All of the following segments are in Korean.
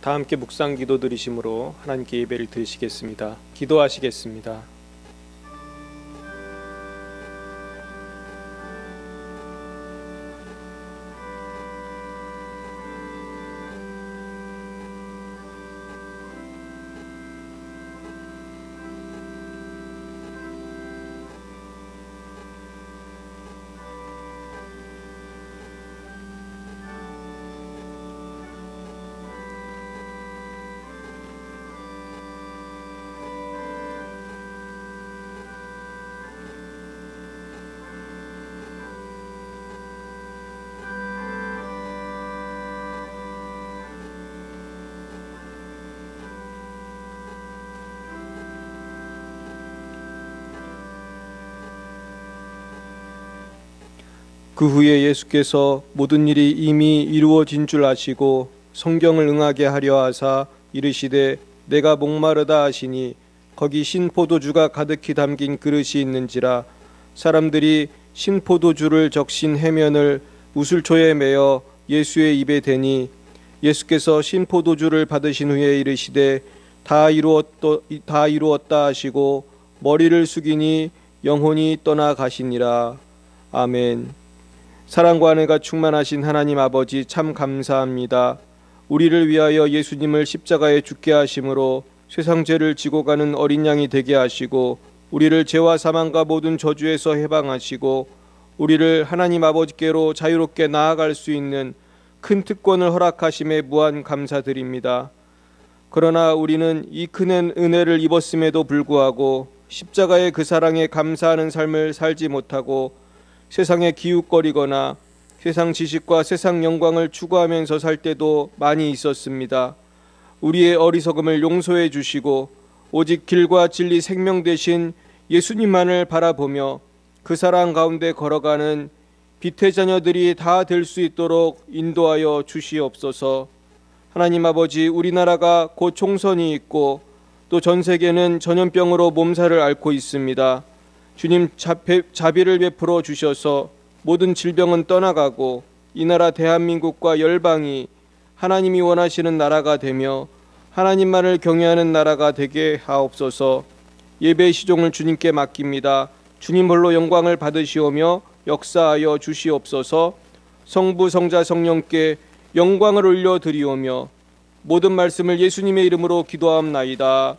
다 함께 묵상 기도 드리심으로 하나님께 예배를 드리시겠습니다. 기도하시겠습니다. 그 후에 예수께서 모든 일이 이미 이루어진 줄 아시고 성경을 응하게 하려 하사 이르시되 내가 목마르다 하시니 거기 신포도주가 가득히 담긴 그릇이 있는지라 사람들이 신포도주를 적신 해면을 우슬초에 매어 예수의 입에 대니 예수께서 신포도주를 받으신 후에 이르시되 다 이루었다 하시고 머리를 숙이니 영혼이 떠나가시니라. 아멘. 사랑과 은혜가 충만하신 하나님 아버지 참 감사합니다. 우리를 위하여 예수님을 십자가에 죽게 하심으로 세상 죄를 지고 가는 어린 양이 되게 하시고 우리를 죄와 사망과 모든 저주에서 해방하시고 우리를 하나님 아버지께로 자유롭게 나아갈 수 있는 큰 특권을 허락하심에 무한 감사드립니다. 그러나 우리는 이 큰 은혜를 입었음에도 불구하고 십자가의 그 사랑에 감사하는 삶을 살지 못하고 세상에 기웃거리거나 세상 지식과 세상 영광을 추구하면서 살 때도 많이 있었습니다. 우리의 어리석음을 용서해 주시고 오직 길과 진리 생명 되신 예수님만을 바라보며 그 사랑 가운데 걸어가는 빛의 자녀들이 다 될 수 있도록 인도하여 주시옵소서. 하나님 아버지, 우리나라가 곧 총선이 있고 또 전 세계는 전염병으로 몸살을 앓고 있습니다. 주님 자비를 베풀어 주셔서 모든 질병은 떠나가고 이 나라 대한민국과 열방이 하나님이 원하시는 나라가 되며 하나님만을 경외하는 나라가 되게 하옵소서. 예배의 시종을 주님께 맡깁니다. 주님 홀로 영광을 받으시오며 역사하여 주시옵소서. 성부 성자 성령께 영광을 올려드리오며 모든 말씀을 예수님의 이름으로 기도하옵나이다.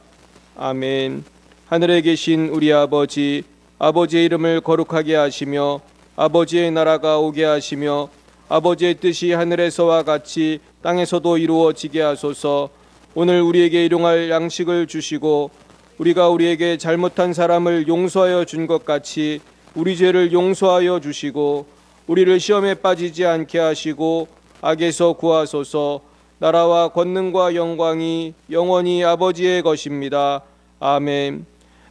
아멘. 하늘에 계신 우리 아버지, 아버지의 이름을 거룩하게 하시며 아버지의 나라가 오게 하시며 아버지의 뜻이 하늘에서와 같이 땅에서도 이루어지게 하소서. 오늘 우리에게 일용할 양식을 주시고 우리가 우리에게 잘못한 사람을 용서하여 준 것 같이 우리 죄를 용서하여 주시고 우리를 시험에 빠지지 않게 하시고 악에서 구하소서. 나라와 권능과 영광이 영원히 아버지의 것입니다. 아멘.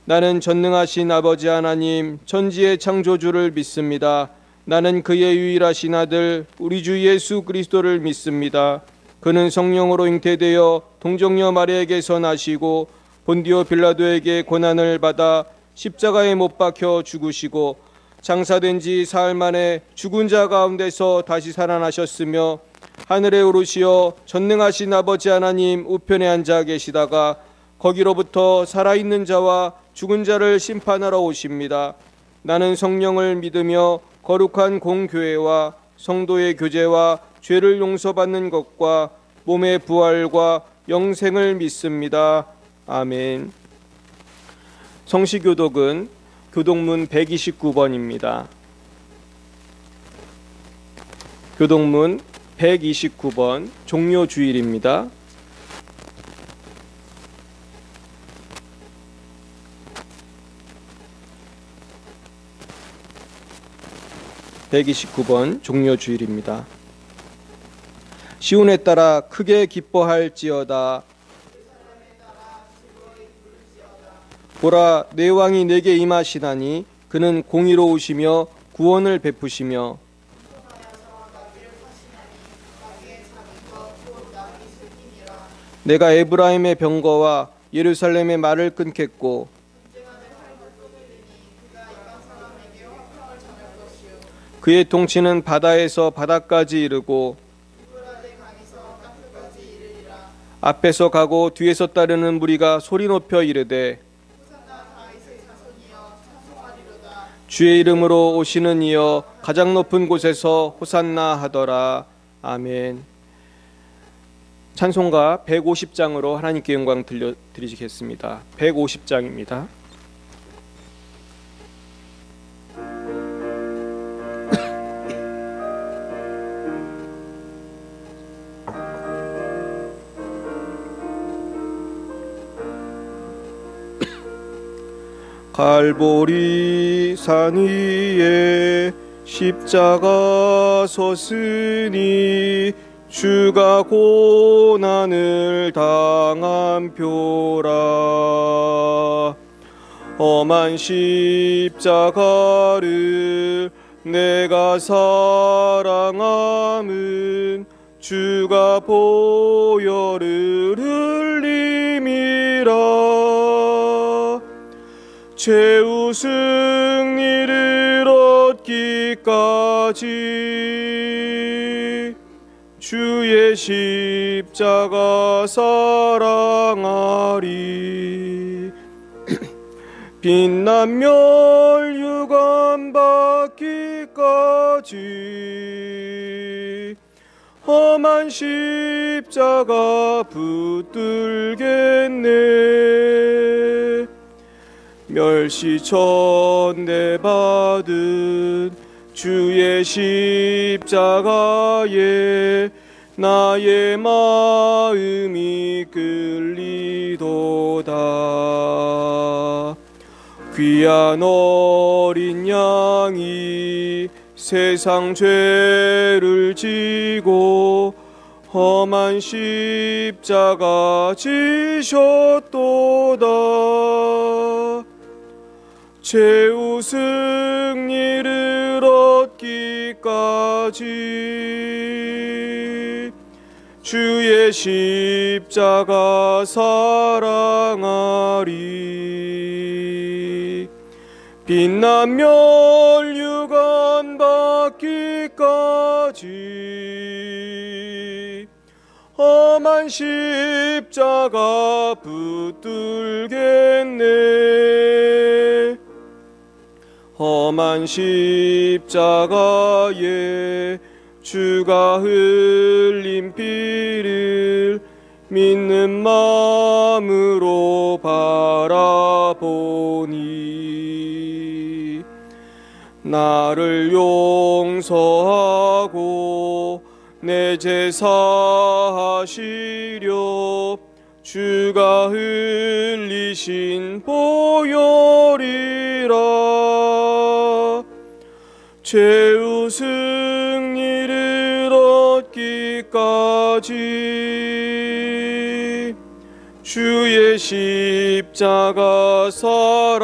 나는 전능하신 아버지 하나님 천지의 창조주를 믿습니다. 나는 그의 유일하신 아들 우리 주 예수 그리스도를 믿습니다. 그는 성령으로 잉태되어 동정녀 마리아에게서 나시고 본디오 빌라도에게 고난을 받아 십자가에 못 박혀 죽으시고 장사된 지 사흘 만에 죽은 자 가운데서 다시 살아나셨으며 하늘에 오르시어 전능하신 아버지 하나님 우편에 앉아 계시다가 거기로부터 살아있는 자와 죽은 자를 심판하러 오십니다. 나는 성령을 믿으며 거룩한 공교회와 성도의 교제와 죄를 용서받는 것과 몸의 부활과 영생을 믿습니다. 아멘. 성시교독은 교독문 129번입니다. 교독문 129번 종료주일입니다. (129번) 종료주일입니다. 시온에 따라 크게 기뻐할지어다. 보라, 내 왕이 내게 임하시다니 그는 공의로우시며 구원을 베푸시며 내가 에브라임의 병거와 예루살렘의 말을 끊겠고 그의 통치는 바다에서 바다까지 이르고 앞에서 가고 뒤에서 따르는 무리가 소리 높여 이르되 주의 이름으로 오시는 이여 가장 높은 곳에서 호산나 하더라. 아멘. 찬송가 150장으로 하나님께 영광 드리시겠습니다. 150장입니다. 갈보리 산 위에 십자가 섰으니 주가 고난을 당한 표라. 험한 십자가를 내가 사랑함은 주가 보혈을 흘림이라. 최후 승리를 얻기까지 주의 십자가 사랑하리. 빛난 멸류관 받기까지 험한 십자가 붙들겠네. 멸시천대 받은 주의 십자가에 나의 마음이 끌리도다. 귀한 어린 양이 세상 죄를 지고 험한 십자가 지셨도다. 최후 승리를 얻기까지 주의 십자가 사랑하리. 빛난 멸류관 받기까지 험한 십자가 붙들겠네. 험한 십자가에 주가 흘린 피를 믿는 마음으로 바라보니 나를 용서하고 내 죄 사하시려 주가 흘리신 보혈이라. 최후 승리를 얻기까지 주의 십자가 사랑하리.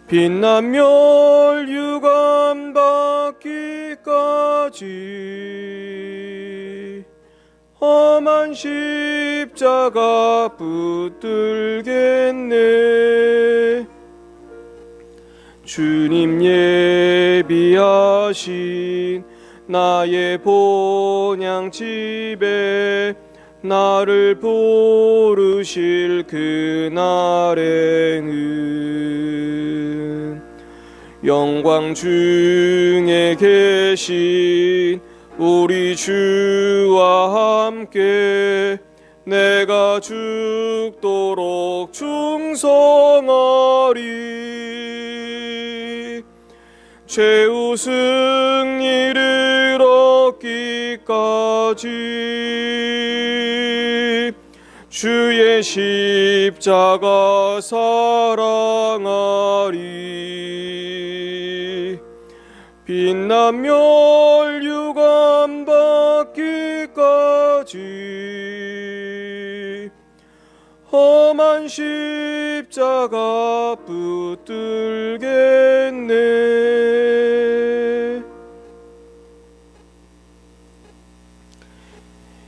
빛난 멸류관 받기까지 험한 십자가 붙들겠네. 주님 예비하신 나의 본향집에 나를 부르실 그날에는 영광 중에 계신 우리 주와 함께 내가 죽도록 충성하리. 최후 승리를 얻기까지 주의 십자가 사랑하리. 빛난 멸류관 받기까지 험한 십자가 붙들겠네.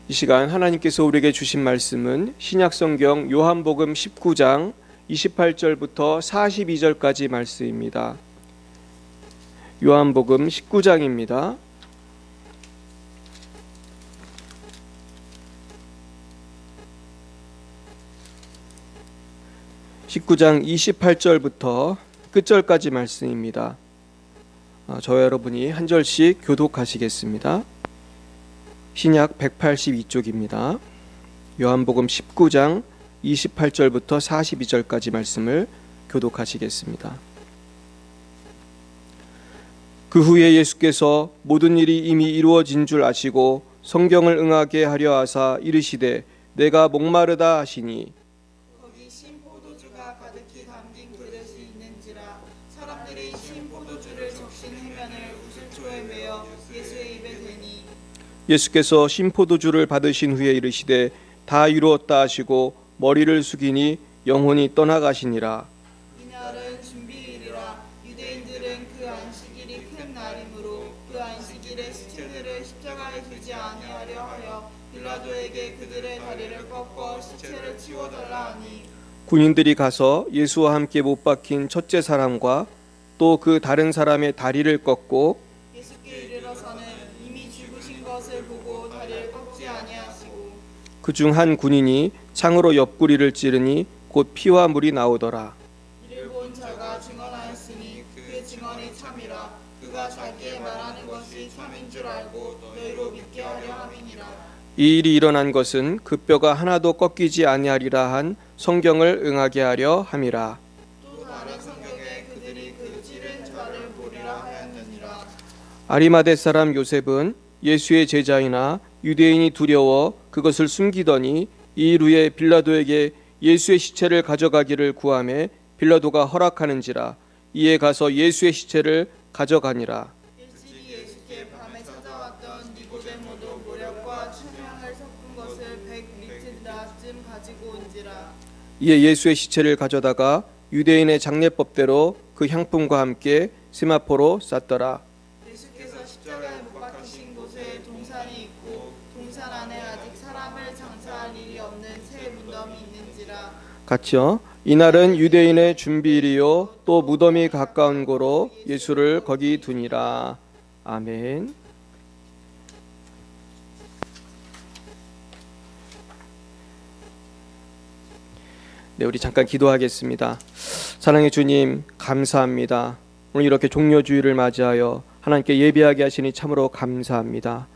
이 시간 하나님께서 우리에게 주신 말씀은 신약성경 요한복음 19장 28절부터 42절까지 말씀입니다. 요한복음 19장입니다. 19장 28절부터 끝절까지 말씀입니다. 저와 여러분이 한 절씩 교독하시겠습니다. 신약 182쪽입니다. 요한복음 19장 28절부터 42절까지 말씀을 교독하시겠습니다. 그 후에 예수께서 모든 일이 이미 이루어진 줄 아시고 성경을 응하게 하려 하사 이르시되 내가 목마르다 하시니 거기 신포도주가 가득히 담긴 그릇이 있는지라 사람들이 신포도주를 적신 해면을 우슬초에 메어 예수의 입에 대니 예수께서 신포도주를 받으신 후에 이르시되 다 이루었다 하시고 머리를 숙이니 영혼이 떠나가시니라. 이날은 준비일이라 유대인들은 그 안식일이 큰 날이므로 그 안식일에 시체들을 십자가에 두지 아니하려 하여 빌라도에게 그들의 다리를 꺾어 시체를 치워달라 하니 군인들이 가서 예수와 함께 못 박힌 첫째 사람과 또 그 다른 사람의 다리를 꺾고 예수께 이르러서는 이미 죽으신 것을 보고 다리를 꺾지 아니하시고 그중 한 군인이 창으로 옆구리를 찌르니 곧 피와 물이 나오더라. 이를 본 자가 증언하였으니 그 증언이 참이라 그가 자기의 말하는 것이 참인 줄 알고 너희로 믿게 하려 함이니라. 이 일이 일어난 것은 그 뼈가 하나도 꺾이지 아니하리라 한 성경을 응하게 하려 함이라. 또 다른 성경에 그들이 그 찌른 자를 보리라 하였느니라. 아리마대 사람 요셉은 예수의 제자이나 유대인이 두려워 그것을 숨기더니 이 일 후에 빌라도에게 예수의 시체를 가져가기를 구하매 빌라도가 허락하는지라. 이에 가서 예수의 시체를 가져가니라. 일찍이 예수께 밤에 찾아왔던 니고데모도 모략과 천향을 섞은 것을 100리틀쯤 가지고 온지라. 이에 예수의 시체를 가져다가 유대인의 장례법대로 그 향품과 함께 세마포로 쌌더라. 예수께서 십자가에 못 박히신 곳에 동산이 있고 동산 안에 아직 사람을 장사할 일이 없는 새 무덤이 있는지라. 같이요. 이날은 유대인의 준비일이요 또 무덤이 가까운 고로 예수를 거기 두니라. 아멘. 네, 우리 잠깐 기도하겠습니다. 사랑의 주님, 감사합니다. 오늘 이렇게 종료주일을 맞이하여 하나님께 예배하게 하시니 참으로 감사합니다.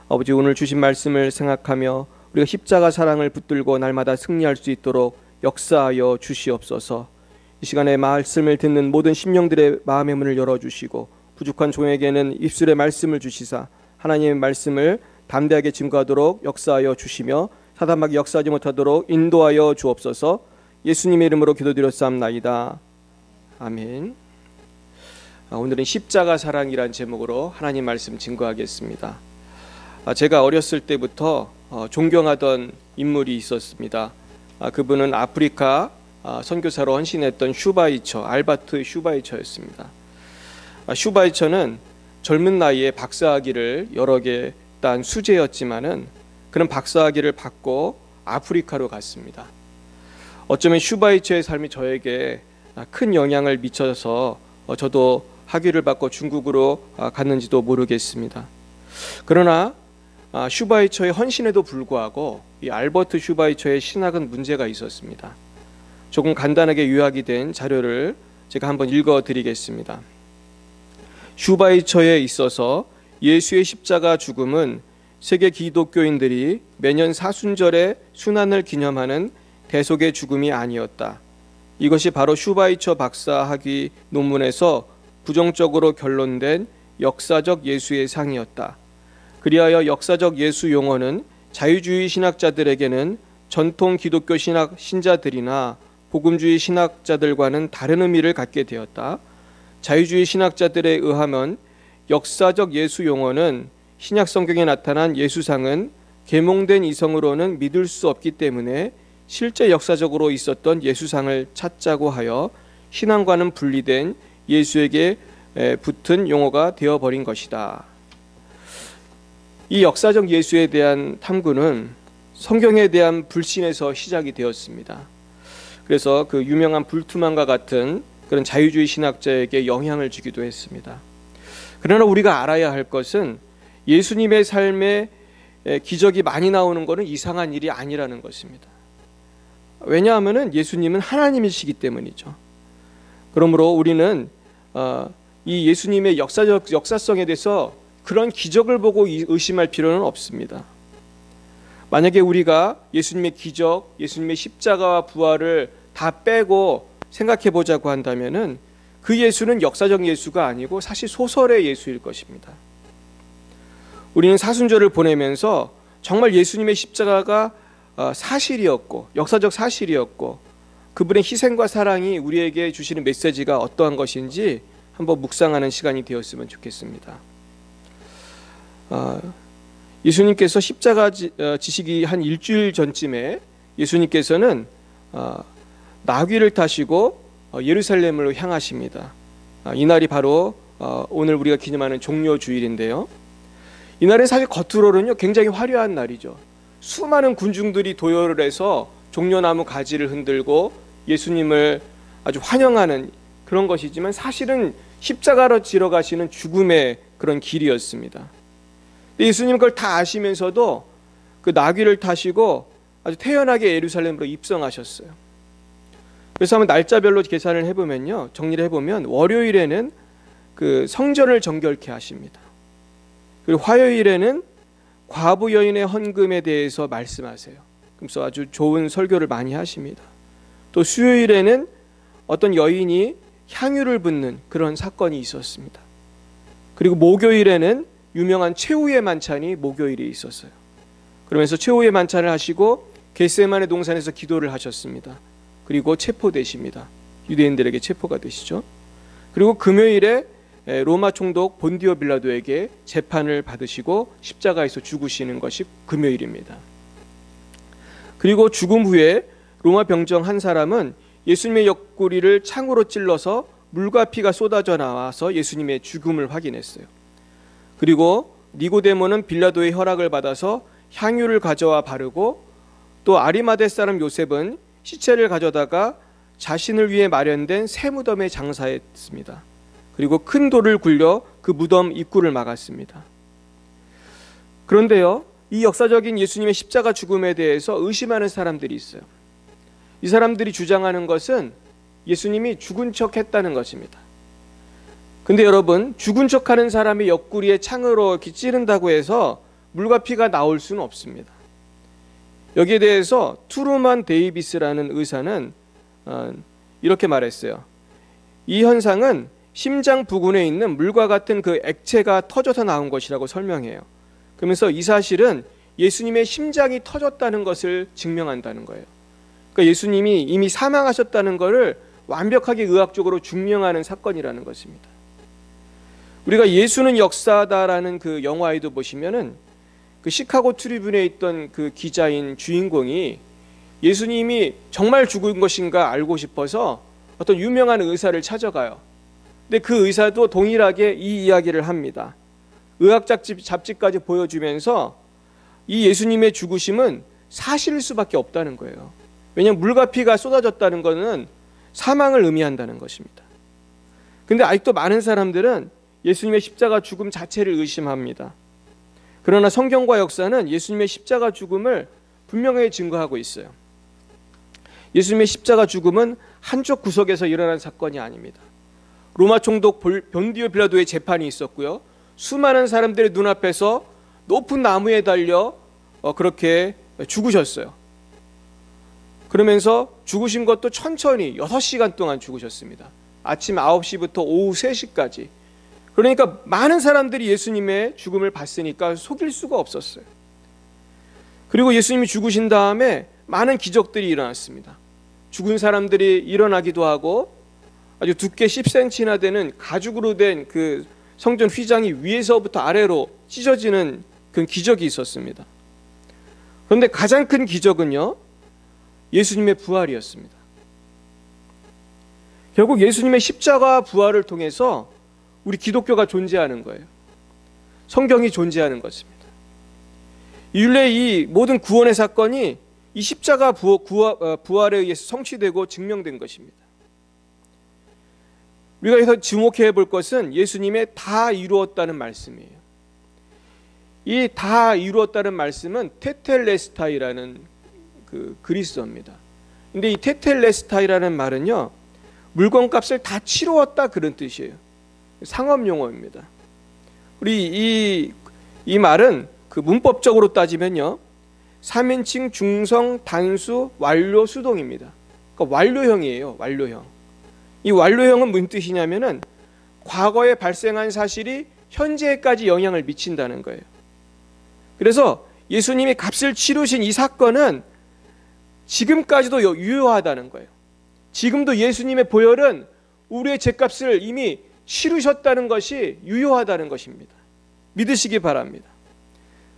아버지, 오늘 주신 말씀을 생각하며 우리가 십자가 사랑을 붙들고 날마다 승리할 수 있도록 역사하여 주시옵소서. 이 시간에 말씀을 듣는 모든 심령들의 마음의 문을 열어주시고 부족한 종에게는 입술의 말씀을 주시사 하나님의 말씀을 담대하게 증거하도록 역사하여 주시며 사단마귀 역사하지 못하도록 인도하여 주옵소서. 예수님의 이름으로 기도드렸사옵나이다. 아멘. 오늘은 십자가 사랑이란 제목으로 하나님 말씀 증거하겠습니다. 제가 어렸을 때부터 존경하던 인물이 있었습니다. 그분은 아프리카 선교사로 헌신했던 슈바이처, 알바트 슈바이처였습니다. 슈바이처는 젊은 나이에 박사학위를 여러 개 딴 수재였지만은 그는 박사학위를 받고 아프리카로 갔습니다. 어쩌면 슈바이처의 삶이 저에게 큰 영향을 미쳐서 저도 학위를 받고 중국으로 갔는지도 모르겠습니다. 그러나 슈바이처의 헌신에도 불구하고 이 알버트 슈바이처의 신학은 문제가 있었습니다. 조금 간단하게 요약이 된 자료를 제가 한번 읽어드리겠습니다. 슈바이처에 있어서 예수의 십자가 죽음은 세계 기독교인들이 매년 사순절에 순환을 기념하는 대속의 죽음이 아니었다. 이것이 바로 슈바이처 박사 학위 논문에서 부정적으로 결론된 역사적 예수의 상이었다. 그리하여 역사적 예수 용어는 자유주의 신학자들에게는 전통 기독교 신자들이나 복음주의 신학자들과는 다른 의미를 갖게 되었다. 자유주의 신학자들에 의하면 역사적 예수 용어는 신약 성경에 나타난 예수상은 계몽된 이성으로는 믿을 수 없기 때문에 실제 역사적으로 있었던 예수상을 찾자고 하여 신앙과는 분리된 예수에게 붙은 용어가 되어버린 것이다. 이 역사적 예수에 대한 탐구는 성경에 대한 불신에서 시작이 되었습니다. 그래서 그 유명한 불투만과 같은 그런 자유주의 신학자에게 영향을 주기도 했습니다. 그러나 우리가 알아야 할 것은 예수님의 삶에 기적이 많이 나오는 것은 이상한 일이 아니라는 것입니다. 왜냐하면 예수님은 하나님이시기 때문이죠. 그러므로 우리는 이 예수님의 역사성에 대해서 그런 기적을 보고 의심할 필요는 없습니다. 만약에 우리가 예수님의 기적, 예수님의 십자가와 부활을 다 빼고 생각해 보자고 한다면은 그 예수는 역사적 예수가 아니고 사실 소설의 예수일 것입니다. 우리는 사순절을 보내면서 정말 예수님의 십자가가 사실이었고 역사적 사실이었고 그분의 희생과 사랑이 우리에게 주시는 메시지가 어떠한 것인지 한번 묵상하는 시간이 되었으면 좋겠습니다. 예수님께서 십자가 지시기 한 일주일 전쯤에 예수님께서는 나귀를 타시고 예루살렘으로 향하십니다. 이날이 바로 오늘 우리가 기념하는 종려주일인데요. 이날은 사실 겉으로는요 굉장히 화려한 날이죠. 수많은 군중들이 도열을 해서 종려나무 가지를 흔들고 예수님을 아주 환영하는 그런 것이지만 사실은 십자가로 지러 가시는 죽음의 그런 길이었습니다. 예수님은 그걸 다 아시면서도 그 나귀를 타시고 아주 태연하게 예루살렘으로 입성하셨어요. 그래서 한번 날짜별로 계산을 해보면요, 정리를 해보면 월요일에는 그 성전을 정결케 하십니다. 그리고 화요일에는 과부 여인의 헌금에 대해서 말씀하세요. 그래서 아주 좋은 설교를 많이 하십니다. 또 수요일에는 어떤 여인이 향유를 붓는 그런 사건이 있었습니다. 그리고 목요일에는 유명한 최후의 만찬이 목요일에 있었어요. 그러면서 최후의 만찬을 하시고 겟세마네 동산에서 기도를 하셨습니다. 그리고 체포되십니다. 유대인들에게 체포가 되시죠. 그리고 금요일에 로마 총독 본디오 빌라도에게 재판을 받으시고 십자가에서 죽으시는 것이 금요일입니다. 그리고 죽음 후에 로마 병정 한 사람은 예수님의 옆구리를 창으로 찔러서 물과 피가 쏟아져 나와서 예수님의 죽음을 확인했어요. 그리고 니고데모는 빌라도의 허락을 받아서 향유를 가져와 바르고 또 아리마대 사람 요셉은 시체를 가져다가 자신을 위해 마련된 새 무덤에 장사했습니다. 그리고 큰 돌을 굴려 그 무덤 입구를 막았습니다. 그런데요, 이 역사적인 예수님의 십자가 죽음에 대해서 의심하는 사람들이 있어요. 이 사람들이 주장하는 것은 예수님이 죽은 척 했다는 것입니다. 근데 여러분, 죽은 척 하는 사람이 옆구리에 창으로 이렇게 찌른다고 해서 물과 피가 나올 수는 없습니다. 여기에 대해서 투루만 데이비스라는 의사는 이렇게 말했어요. 이 현상은 심장 부근에 있는 물과 같은 그 액체가 터져서 나온 것이라고 설명해요. 그러면서 이 사실은 예수님의 심장이 터졌다는 것을 증명한다는 거예요. 그러니까 예수님이 이미 사망하셨다는 것을 완벽하게 의학적으로 증명하는 사건이라는 것입니다. 우리가 예수는 역사다라는 그 영화에도 보시면은 그 시카고 트리뷴에 있던 그 기자인 주인공이 예수님이 정말 죽은 것인가 알고 싶어서 어떤 유명한 의사를 찾아가요. 근데 그 의사도 동일하게 이 이야기를 합니다. 의학 잡지까지 보여주면서 이 예수님의 죽으심은 사실일 수밖에 없다는 거예요. 왜냐하면 물과 피가 쏟아졌다는 것은 사망을 의미한다는 것입니다. 근데 아직도 많은 사람들은 예수님의 십자가 죽음 자체를 의심합니다. 그러나 성경과 역사는 예수님의 십자가 죽음을 분명하게 증거하고 있어요. 예수님의 십자가 죽음은 한쪽 구석에서 일어난 사건이 아닙니다. 로마 총독 본디오 빌라도의 재판이 있었고요. 수많은 사람들의 눈앞에서 높은 나무에 달려 그렇게 죽으셨어요. 그러면서 죽으신 것도 천천히 6시간 동안 죽으셨습니다. 아침 9시부터 오후 3시까지. 그러니까 많은 사람들이 예수님의 죽음을 봤으니까 속일 수가 없었어요. 그리고 예수님이 죽으신 다음에 많은 기적들이 일어났습니다. 죽은 사람들이 일어나기도 하고 아주 두께 10cm나 되는 가죽으로 된 그 성전 휘장이 위에서부터 아래로 찢어지는 그런 기적이 있었습니다. 그런데 가장 큰 기적은요, 예수님의 부활이었습니다. 결국 예수님의 십자가 부활을 통해서 우리 기독교가 존재하는 거예요. 성경이 존재하는 것입니다. 율례 이 모든 구원의 사건이 이 십자가 부활에 의해서 성취되고 증명된 것입니다. 우리가 여기서 주목해 볼 것은 예수님의 다 이루었다는 말씀이에요. 이 다 이루었다는 말씀은 테텔레스타이라는 그 그리스어입니다. 근데 이 테텔레스타이라는 말은요, 물건값을 다 치루었다 그런 뜻이에요. 상업 용어입니다. 우리 이 말은 그 문법적으로 따지면요, 3인칭 중성 단수 완료 수동입니다. 그러니까 완료형이에요. 완료형. 이 완료형은 무슨 뜻이냐면은 과거에 발생한 사실이 현재까지 영향을 미친다는 거예요. 그래서 예수님이 값을 치르신 이 사건은 지금까지도 유효하다는 거예요. 지금도 예수님의 보혈은 우리의 죄값을 이미 치르셨다는 것이 유효하다는 것입니다. 믿으시기 바랍니다.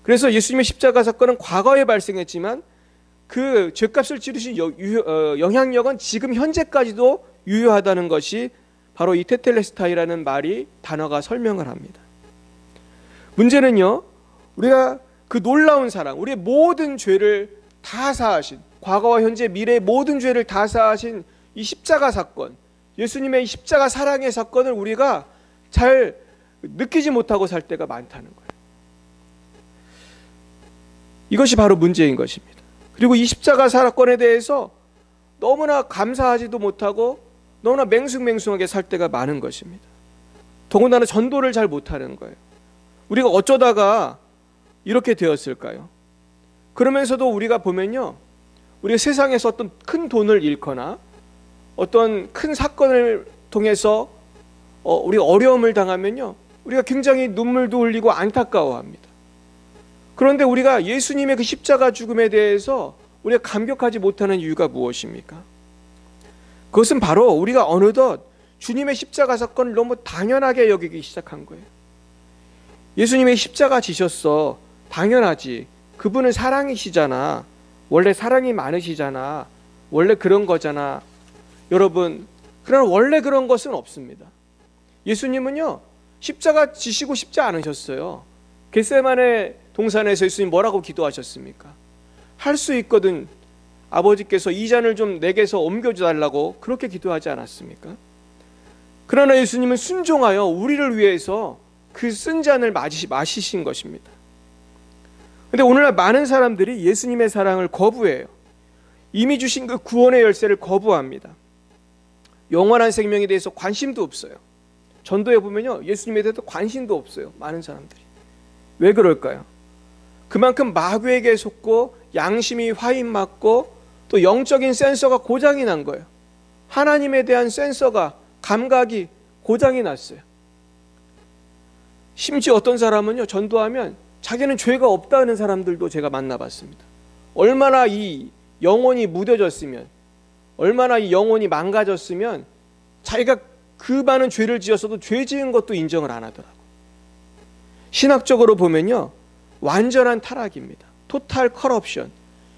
그래서 예수님의 십자가 사건은 과거에 발생했지만 그 죄값을 치르신 영향력은 지금 현재까지도 유효하다는 것이 바로 이 테텔레스타이라는 단어가 설명을 합니다. 문제는요, 우리가 그 놀라운 사랑, 우리의 모든 죄를 다 사하신, 과거와 현재 미래의 모든 죄를 다 사하신 이 십자가 사건, 예수님의 이 십자가 사랑의 사건을 우리가 잘 느끼지 못하고 살 때가 많다는 거예요. 이것이 바로 문제인 것입니다. 그리고 이 십자가 사건에 대해서 너무나 감사하지도 못하고 너무나 맹숭맹숭하게 살 때가 많은 것입니다. 더군다나 전도를 잘 못하는 거예요. 우리가 어쩌다가 이렇게 되었을까요? 그러면서도 우리가 보면요, 우리가 세상에서 어떤 큰 돈을 잃거나 어떤 큰 사건을 통해서 우리가 어려움을 당하면요, 우리가 굉장히 눈물도 흘리고 안타까워합니다. 그런데 우리가 예수님의 그 십자가 죽음에 대해서 우리가 감격하지 못하는 이유가 무엇입니까? 그것은 바로 우리가 어느덧 주님의 십자가 사건을 너무 당연하게 여기기 시작한 거예요. 예수님의 십자가 지셨어. 당연하지. 그분은 사랑이시잖아. 원래 사랑이 많으시잖아. 원래 그런 거잖아. 여러분, 그러나 원래 그런 것은 없습니다. 예수님은요, 십자가 지시고 싶지 않으셨어요. 겟세마네 동산에서 예수님 뭐라고 기도하셨습니까? 할 수 있거든 아버지께서 이 잔을 좀 내게서 옮겨달라고 그렇게 기도하지 않았습니까? 그러나 예수님은 순종하여 우리를 위해서 그 쓴 잔을 마시신 것입니다. 그런데 오늘날 많은 사람들이 예수님의 사랑을 거부해요. 이미 주신 그 구원의 열쇠를 거부합니다. 영원한 생명에 대해서 관심도 없어요. 전도에 보면요, 예수님에 대해서 관심도 없어요. 많은 사람들이. 왜 그럴까요? 그만큼 마귀에게 속고 양심이 화인맞고 또 영적인 센서가 고장이 난 거예요. 하나님에 대한 센서가, 감각이 고장이 났어요. 심지어 어떤 사람은요, 전도하면 자기는 죄가 없다는 사람들도 제가 만나봤습니다. 얼마나 이 영혼이 무뎌졌으면, 얼마나 이 영혼이 망가졌으면 자기가 그 많은 죄를 지었어도 죄 지은 것도 인정을 안 하더라고요. 신학적으로 보면요, 완전한 타락입니다. 토탈 커럽션.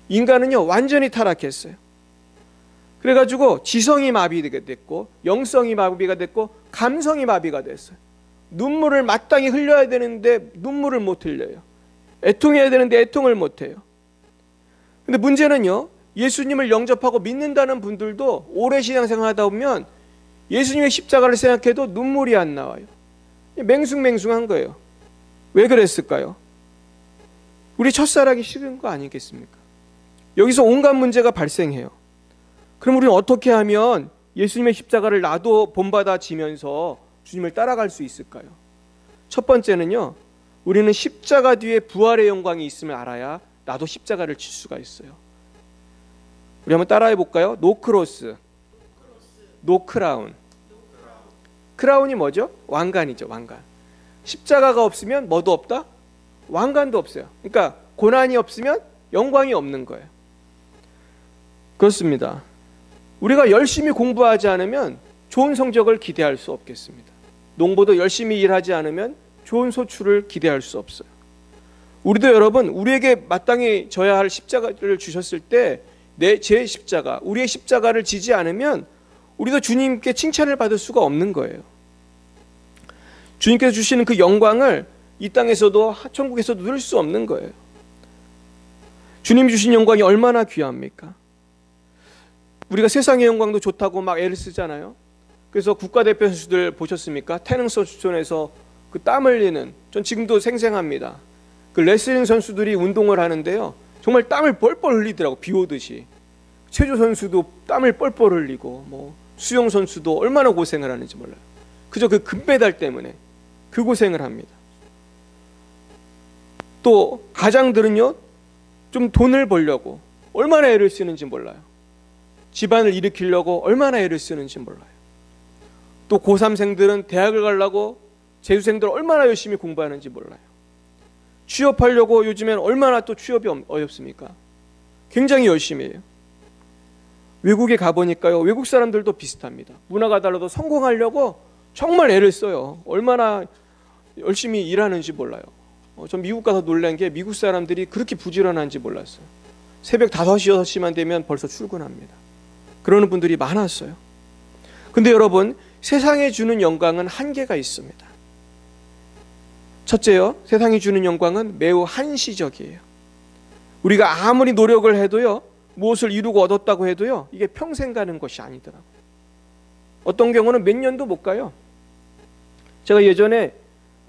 인간은요, 완전히 타락했어요. 그래가지고 지성이 마비가 됐고, 영성이 마비가 됐고, 감성이 마비가 됐어요. 눈물을 마땅히 흘려야 되는데 눈물을 못 흘려요. 애통해야 되는데 애통을 못 해요. 근데 문제는요, 예수님을 영접하고 믿는다는 분들도 오래 신앙생활하다 보면 예수님의 십자가를 생각해도 눈물이 안 나와요. 맹숭맹숭한 거예요. 왜 그랬을까요? 우리 첫사랑이 싫은 거 아니겠습니까? 여기서 온갖 문제가 발생해요. 그럼 우리는 어떻게 하면 예수님의 십자가를 나도 본받아 지면서 주님을 따라갈 수 있을까요? 첫 번째는요, 우리는 십자가 뒤에 부활의 영광이 있음을 알아야 나도 십자가를 칠 수가 있어요. 우리 한번 따라해 볼까요? 노 크로스, 노 크라운. 크라운이 뭐죠? 왕관이죠, 왕관. 십자가가 없으면 뭐도 없다? 왕관도 없어요. 그러니까 고난이 없으면 영광이 없는 거예요. 그렇습니다. 우리가 열심히 공부하지 않으면 좋은 성적을 기대할 수 없겠습니다. 농부도 열심히 일하지 않으면 좋은 소출을 기대할 수 없어요. 우리도 여러분, 우리에게 마땅히 져야 할 십자가를 주셨을 때 제 십자가, 우리의 십자가를 지지 않으면 우리도 주님께 칭찬을 받을 수가 없는 거예요. 주님께서 주시는 그 영광을 이 땅에서도 천국에서도 누릴 수 없는 거예요. 주님이 주신 영광이 얼마나 귀합니까? 우리가 세상의 영광도 좋다고 막 애를 쓰잖아요. 그래서 국가대표 선수들 보셨습니까? 태능 선수촌에서 그 땀 흘리는, 전 지금도 생생합니다. 그 레슬링 선수들이 운동을 하는데요, 정말 땀을 뻘뻘 흘리더라고, 비 오듯이. 체조 선수도 땀을 뻘뻘 흘리고 뭐 수영 선수도 얼마나 고생을 하는지 몰라요. 그저 그 금메달 때문에 그 고생을 합니다. 또 가장들은요, 좀 돈을 벌려고 얼마나 애를 쓰는지 몰라요. 집안을 일으키려고 얼마나 애를 쓰는지 몰라요. 또 고3생들은 대학을 가려고 재수생들 얼마나 열심히 공부하는지 몰라요. 취업하려고 요즘엔 얼마나 또 취업이 어렵습니까? 굉장히 열심히 해요. 외국에 가보니까요, 외국 사람들도 비슷합니다. 문화가 달라도 성공하려고 정말 애를 써요. 얼마나 열심히 일하는지 몰라요. 전 미국 가서 놀란 게 미국 사람들이 그렇게 부지런한지 몰랐어요. 새벽 5시, 6시만 되면 벌써 출근합니다. 그러는 분들이 많았어요. 근데 여러분, 세상에 주는 영광은 한계가 있습니다. 첫째요, 세상이 주는 영광은 매우 한시적이에요. 우리가 아무리 노력을 해도요, 무엇을 이루고 얻었다고 해도요, 이게 평생 가는 것이 아니더라고요. 어떤 경우는 몇 년도 못 가요. 제가 예전에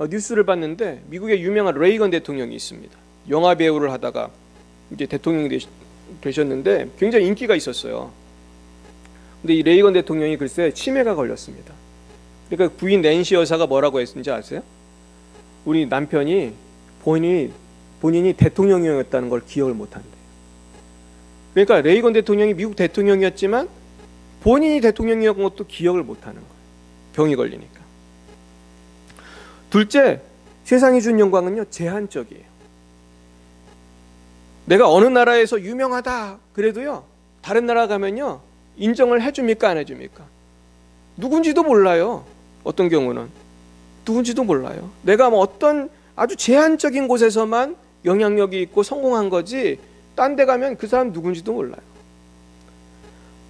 뉴스를 봤는데 미국의 유명한 레이건 대통령이 있습니다. 영화 배우를 하다가 이제 대통령이 되셨는데 굉장히 인기가 있었어요. 근데 이 레이건 대통령이 글쎄 치매가 걸렸습니다. 그러니까 부인 낸시 여사가 뭐라고 했는지 아세요? 우리 남편이 본인이 대통령이었다는 걸 기억을 못한대요. 그러니까 레이건 대통령이 미국 대통령이었지만 본인이 대통령이었던 것도 기억을 못하는 거예요. 병이 걸리니까. 둘째, 세상이 준 영광은요, 제한적이에요. 내가 어느 나라에서 유명하다 그래도요, 다른 나라 가면요, 인정을 해줍니까 안 해줍니까? 누군지도 몰라요. 어떤 경우는 누군지도 몰라요. 내가 뭐 어떤 아주 제한적인 곳에서만 영향력이 있고 성공한 거지, 딴 데 가면 그 사람 누군지도 몰라요.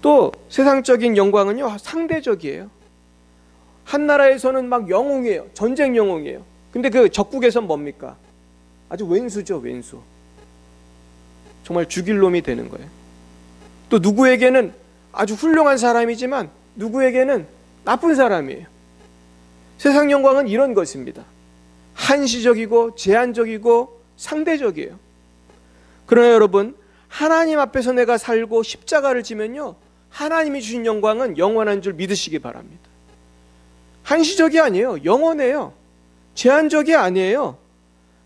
또 세상적인 영광은요, 상대적이에요. 한 나라에서는 막 영웅이에요. 전쟁 영웅이에요. 근데 그 적국에선 뭡니까? 아주 왼수죠, 왼수. 정말 죽일 놈이 되는 거예요. 또 누구에게는 아주 훌륭한 사람이지만 누구에게는 나쁜 사람이에요. 세상 영광은 이런 것입니다. 한시적이고 제한적이고 상대적이에요. 그러나 여러분, 하나님 앞에서 내가 살고 십자가를 지면요, 하나님이 주신 영광은 영원한 줄 믿으시기 바랍니다. 한시적이 아니에요. 영원해요. 제한적이 아니에요.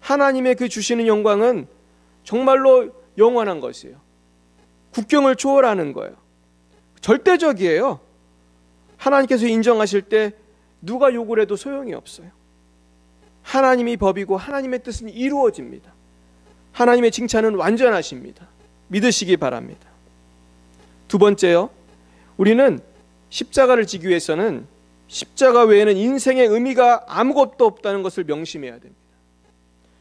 하나님의 그 주시는 영광은 정말로 영원한 것이에요. 국경을 초월하는 거예요. 절대적이에요. 하나님께서 인정하실 때 누가 욕을 해도 소용이 없어요. 하나님이 법이고 하나님의 뜻은 이루어집니다. 하나님의 칭찬은 완전하십니다. 믿으시기 바랍니다. 두 번째요, 우리는 십자가를 지기 위해서는 십자가 외에는 인생의 의미가 아무것도 없다는 것을 명심해야 됩니다.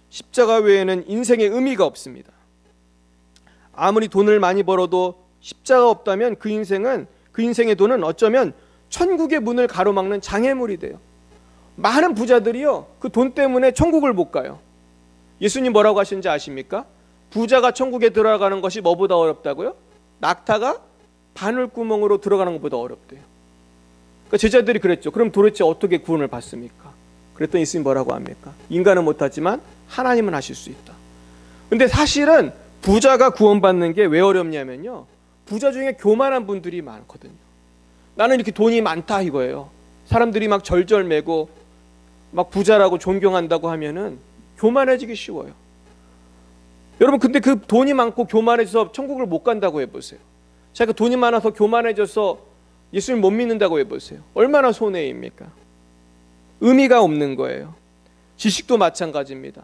십자가 외에는 인생의 의미가 없습니다. 아무리 돈을 많이 벌어도 십자가 없다면 그 인생의 돈은 어쩌면 천국의 문을 가로막는 장애물이 돼요. 많은 부자들이요, 그 돈 때문에 천국을 못 가요. 예수님 뭐라고 하시는지 아십니까? 부자가 천국에 들어가는 것이 뭐보다 어렵다고요? 낙타가 바늘구멍으로 들어가는 것보다 어렵대요. 그러니까 제자들이 그랬죠. 그럼 도대체 어떻게 구원을 받습니까? 그랬더니 예수님 뭐라고 합니까? 인간은 못하지만 하나님은 하실 수 있다. 근데 사실은 부자가 구원받는 게 왜 어렵냐면요, 부자 중에 교만한 분들이 많거든요. 나는 이렇게 돈이 많다 이거예요. 사람들이 막 절절매고 막 부자라고 존경한다고 하면은 교만해지기 쉬워요. 여러분, 근데 그 돈이 많고 교만해져서 천국을 못 간다고 해보세요. 자기가 돈이 많아서 교만해져서 예수님 못 믿는다고 해보세요. 얼마나 손해입니까? 의미가 없는 거예요. 지식도 마찬가지입니다.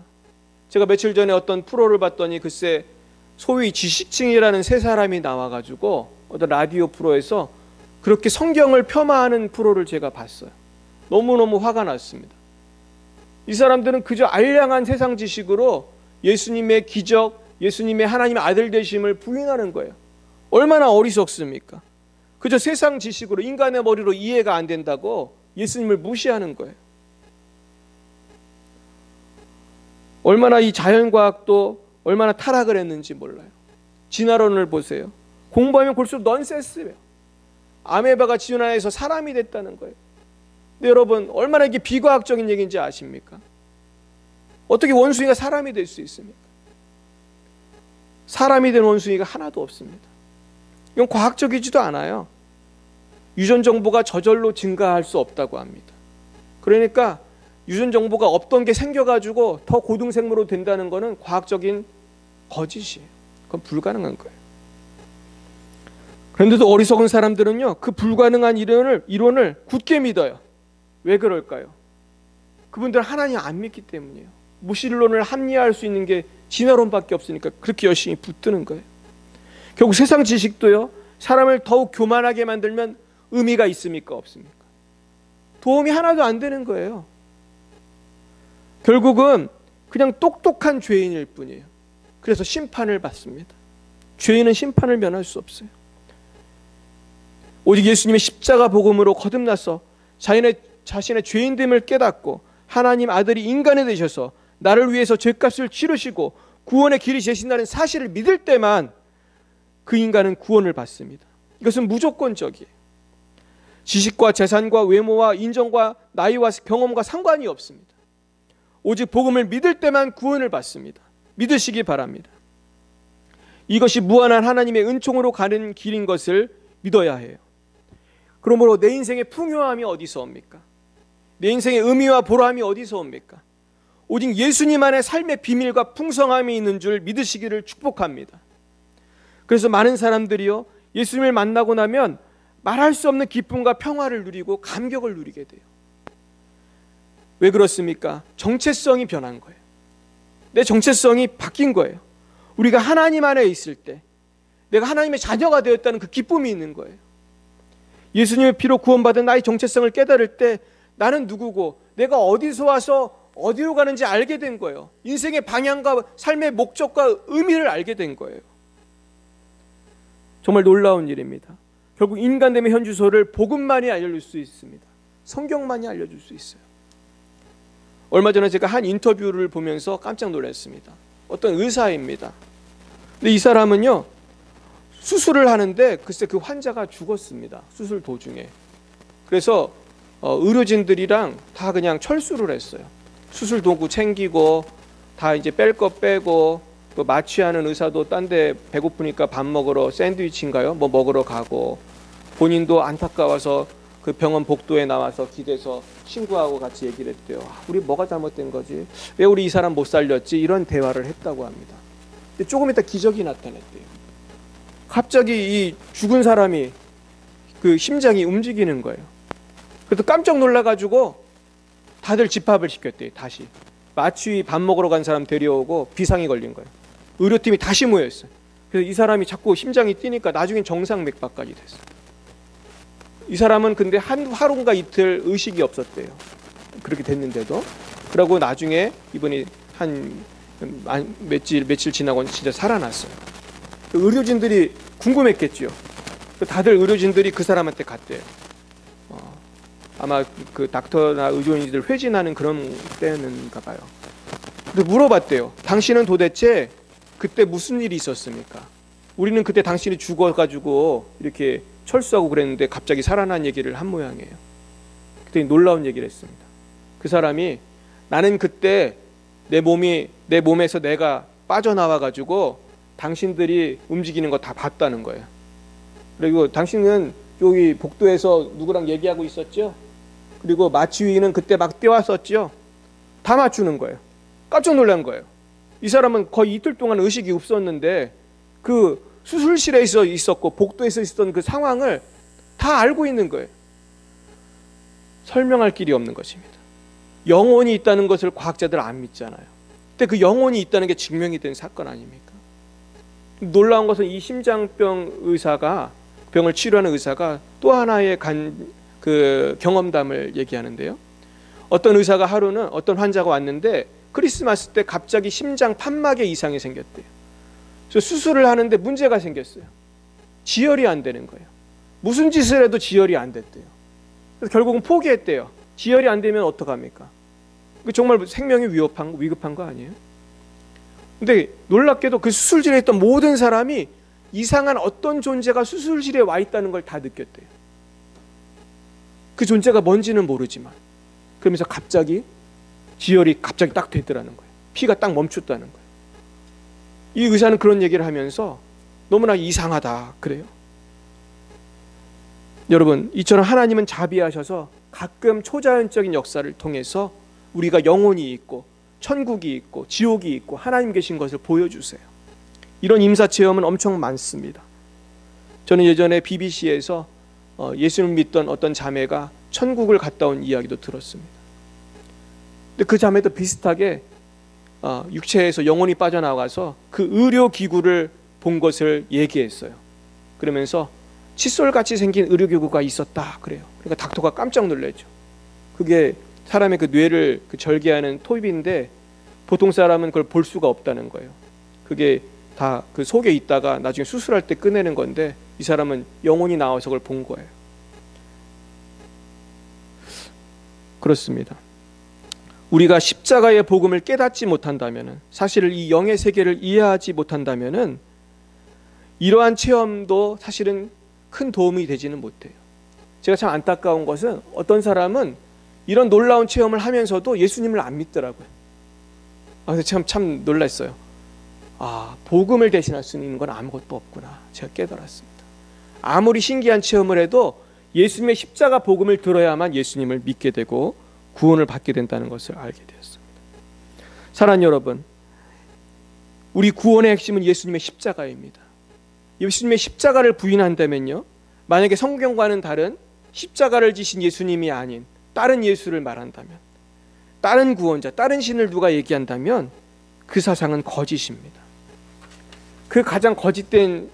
제가 며칠 전에 어떤 프로를 봤더니 글쎄 소위 지식층이라는 세 사람이 나와가지고 어떤 라디오 프로에서 그렇게 성경을 폄하하는 프로를 제가 봤어요. 너무너무 화가 났습니다. 이 사람들은 그저 알량한 세상 지식으로 예수님의 기적, 예수님의 하나님의 아들 되심을 부인하는 거예요. 얼마나 어리석습니까? 그저 세상 지식으로, 인간의 머리로 이해가 안 된다고 예수님을 무시하는 거예요. 얼마나 이 자연과학도 얼마나 타락을 했는지 몰라요. 진화론을 보세요. 공부하면 볼수록 넌센스예요. 아메바가 진화해서 사람이 됐다는 거예요. 근데 여러분, 얼마나 이게 비과학적인 얘기인지 아십니까? 어떻게 원숭이가 사람이 될 수 있습니까? 사람이 된 원숭이가 하나도 없습니다. 이건 과학적이지도 않아요. 유전 정보가 저절로 증가할 수 없다고 합니다. 그러니까 유전 정보가 없던 게 생겨가지고 더 고등생물로 된다는 것은 과학적인 거짓이에요. 그건 불가능한 거예요. 그런데도 어리석은 사람들은요, 그 불가능한 이론을 굳게 믿어요. 왜 그럴까요? 그분들은 하나님 안 믿기 때문이에요. 무신론을 합리화할 수 있는 게 진화론밖에 없으니까 그렇게 열심히 붙드는 거예요. 결국 세상 지식도요, 사람을 더욱 교만하게 만들면 의미가 있습니까? 없습니까? 도움이 하나도 안 되는 거예요. 결국은 그냥 똑똑한 죄인일 뿐이에요. 그래서 심판을 받습니다. 죄인은 심판을 면할 수 없어요. 오직 예수님의 십자가 복음으로 거듭나서 자신의 죄인됨을 깨닫고 하나님 아들이 인간이 되셔서 나를 위해서 죄값을 치르시고 구원의 길이 되신다는 사실을 믿을 때만 그 인간은 구원을 받습니다. 이것은 무조건적이에요. 지식과 재산과 외모와 인정과 나이와 경험과 상관이 없습니다. 오직 복음을 믿을 때만 구원을 받습니다. 믿으시기 바랍니다. 이것이 무한한 하나님의 은총으로 가는 길인 것을 믿어야 해요. 그러므로 내 인생의 풍요함이 어디서 옵니까? 내 인생의 의미와 보람이 어디서 옵니까? 오직 예수님 안에 삶의 비밀과 풍성함이 있는 줄 믿으시기를 축복합니다. 그래서 많은 사람들이요, 예수님을 만나고 나면 말할 수 없는 기쁨과 평화를 누리고 감격을 누리게 돼요. 왜 그렇습니까? 정체성이 변한 거예요. 내 정체성이 바뀐 거예요. 우리가 하나님 안에 있을 때 내가 하나님의 자녀가 되었다는 그 기쁨이 있는 거예요. 예수님의 피로 구원받은 나의 정체성을 깨달을 때 나는 누구고 내가 어디서 와서 어디로 가는지 알게 된 거예요. 인생의 방향과 삶의 목적과 의미를 알게 된 거예요. 정말 놀라운 일입니다. 결국 인간됨의 현주소를 복음만이 알려줄 수 있습니다. 성경만이 알려줄 수 있어요. 얼마 전에 제가 한 인터뷰를 보면서 깜짝 놀랐습니다. 어떤 의사입니다. 근데 이 사람은요, 수술을 하는데 글쎄 그 환자가 죽었습니다. 수술 도중에. 그래서 의료진들이랑 다 그냥 철수를 했어요. 수술 도구 챙기고 다 이제 뺄 거 빼고, 또 마취하는 의사도 딴 데 배고프니까 밥 먹으러 샌드위치인가요? 뭐 먹으러 가고, 본인도 안타까워서 그 병원 복도에 나와서 기대서 친구하고 같이 얘기를 했대요. 우리 뭐가 잘못된 거지? 왜 우리 이 사람 못 살렸지? 이런 대화를 했다고 합니다. 근데 조금 있다 기적이 나타났대요. 갑자기 이 죽은 사람이 그 심장이 움직이는 거예요. 그래서 깜짝 놀라가지고 다들 집합을 시켰대요. 다시 마취 밥 먹으러 간 사람 데려오고 비상이 걸린 거예요. 의료팀이 다시 모였어요. 그래서 이 사람이 자꾸 심장이 뛰니까 나중엔 정상 맥박까지 됐어요. 이 사람은 근데 하루인가 이틀 의식이 없었대요. 그렇게 됐는데도. 그러고 나중에 이분이 한 며칠 지나고 진짜 살아났어요. 의료진들이 궁금했겠죠. 다들 의료진들이 그 사람한테 갔대요. 아마 그 닥터나 의료인들 회진하는 그런 때였는가 봐요. 근데 물어봤대요. 당신은 도대체 그때 무슨 일이 있었습니까? 우리는 그때 당신이 죽어가지고 이렇게 철수하고 그랬는데 갑자기 살아난 얘기를 한 모양이에요. 그때 놀라운 얘기를 했습니다. 그 사람이 나는 그때 내 몸에서 내가 빠져나와가지고 당신들이 움직이는 거 다 봤다는 거예요. 그리고 당신은 여기 복도에서 누구랑 얘기하고 있었죠? 그리고 마취위는 그때 막 뛰어왔었죠? 다 맞추는 거예요. 깜짝 놀란 거예요. 이 사람은 거의 이틀 동안 의식이 없었는데 그 수술실에 있었고 복도에서 있었던 그 상황을 다 알고 있는 거예요. 설명할 길이 없는 것입니다. 영혼이 있다는 것을 과학자들 안 믿잖아요. 근데 그 영혼이 있다는 게 증명이 된 사건 아닙니까? 놀라운 것은 이 심장병 의사가, 병을 치료하는 의사가 또 하나의 그 경험담을 얘기하는데요. 어떤 의사가 하루는 어떤 환자가 왔는데 크리스마스 때 갑자기 심장 판막에 이상이 생겼대요. 그래서 수술을 하는데 문제가 생겼어요. 지혈이 안 되는 거예요. 무슨 짓을 해도 지혈이 안 됐대요. 그래서 결국은 포기했대요. 지혈이 안 되면 어떡합니까? 정말 생명이 위급한 거 아니에요? 근데 놀랍게도 그 수술실에 있던 모든 사람이 이상한 어떤 존재가 수술실에 와 있다는 걸 다 느꼈대요. 그 존재가 뭔지는 모르지만, 그러면서 갑자기 지혈이 갑자기 딱 되더라는 거예요. 피가 딱 멈췄다는 거예요. 이 의사는 그런 얘기를 하면서 너무나 이상하다 그래요. 여러분, 이처럼 하나님은 자비하셔서 가끔 초자연적인 역사를 통해서 우리가 영혼이 있고 천국이 있고 지옥이 있고 하나님 계신 것을 보여주세요. 이런 임사체험은 엄청 많습니다. 저는 예전에 BBC에서 예수님을 믿던 어떤 자매가 천국을 갔다 온 이야기도 들었습니다. 근데 그 자매도 비슷하게 육체에서 영혼이 빠져나가서 그 의료기구를 본 것을 얘기했어요. 그러면서 칫솔같이 생긴 의료기구가 있었다 그래요. 그러니까 닥터가 깜짝 놀랐죠. 그게 사람의 그 뇌를 절개하는 톱인데 보통 사람은 그걸 볼 수가 없다는 거예요. 그게 다 그 속에 있다가 나중에 수술할 때 꺼내는 건데 이 사람은 영혼이 나와서 그걸 본 거예요. 그렇습니다. 우리가 십자가의 복음을 깨닫지 못한다면은, 사실 이 영의 세계를 이해하지 못한다면은 이러한 체험도 사실은 큰 도움이 되지는 못해요. 제가 참 안타까운 것은 어떤 사람은 이런 놀라운 체험을 하면서도 예수님을 안 믿더라고요. 그래서 참 놀랐어요. 복음을 대신할 수 있는 건 아무것도 없구나. 제가 깨달았습니다. 아무리 신기한 체험을 해도 예수님의 십자가 복음을 들어야만 예수님을 믿게 되고 구원을 받게 된다는 것을 알게 되었습니다. 사랑하는 여러분, 우리 구원의 핵심은 예수님의 십자가입니다. 예수님의 십자가를 부인한다면요, 만약에 성경과는 다른 십자가를 지신 예수님이 아닌 다른 예수를 말한다면, 다른 구원자, 다른 신을 누가 얘기한다면 그 사상은 거짓입니다. 그 가장 거짓된